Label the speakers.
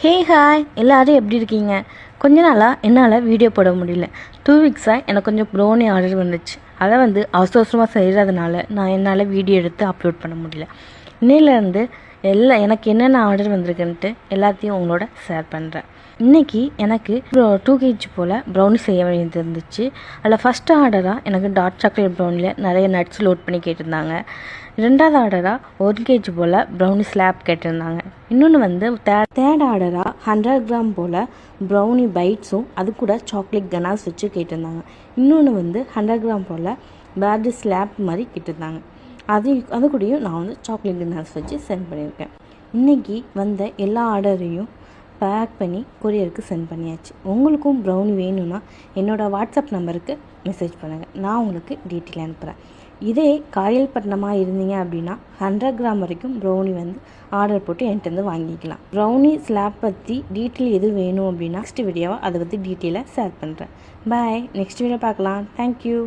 Speaker 1: Hey hi எல்லோரும் எப்படி இருக்கீங்க? கொஞ்ச நாளாக என்னால் வீடியோ போட முடியல. 2 வீக்ஸாக எனக்கு கொஞ்சம் ப்ரௌனி ஆர்டர் வந்துச்சு. அதை அவசர அவசரமாக செய்கிறதுனால நான் என்னால் வீடியோ எடுத்து அப்லோட் பண்ண முடியல. இன்னையிலேருந்து எனக்கு என்னென்ன ஆர்டர் வந்திருக்குன்ட்டு எல்லாத்தையும் உங்களோட ஷேர் பண்ணுறேன். இன்றைக்கி எனக்கு 2 kg போல் ப்ரௌனி செய்ய வேண்டியது இருந்துச்சு. அதில் ஃபஸ்ட்டு ஆர்டராக எனக்கு டார்க் சாக்லேட் ப்ரௌனியில் நிறைய நட்ஸ் லோட் பண்ணி கேட்டிருந்தாங்க. 2வது ஆர்டராக 1 kg போல் ப்ரௌனி ஸ்லாப் கேட்டிருந்தாங்க. இன்னொன்று தேர்ட் ஆர்டராக 100 கிராம் போல் ப்ரௌனி பைட்ஸும் அது கூட சாக்லேட் கனாஸ் வச்சு கேட்டிருந்தாங்க. இன்னொன்று 100 கிராம் போல் பேர்டு ஸ்லாப் மாதிரி கேட்டிருந்தாங்க. அது கூடயும் நான் சாக்லேட் கனாஸ் வச்சு சென்ட் பண்ணியிருக்கேன். இன்றைக்கி வந்த எல்லா ஆர்டரையும் பேக் பண்ணி கொரியருக்கு சென்ட் பண்ணியாச்சு. உங்களுக்கும் ப்ரௌனி வேணும்னா என்னோடய வாட்ஸ்அப் நம்பருக்கு மெசேஜ் பண்ணுங்கள். நான் உங்களுக்கு டீட்டெயில் அனுப்புகிறேன். இதே காயல்பட்டினமாக இருந்தீங்க அப்படின்னா 100 கிராம் வரைக்கும் ப்ரௌனி ஆர்டர் போட்டு என்கிட்ட வாங்கிக்கலாம். ப்ரௌனி ஸ்லாப் பற்றி டீட்டெயில் எது வேணும் அப்படின்னா நெக்ஸ்ட் வீடியோவை அதை பற்றி டீட்டெயிலாக ஷேர் பண்ணுறேன். பாய், நெக்ஸ்ட் வீடியோ பார்க்கலாம். தேங்க்யூ.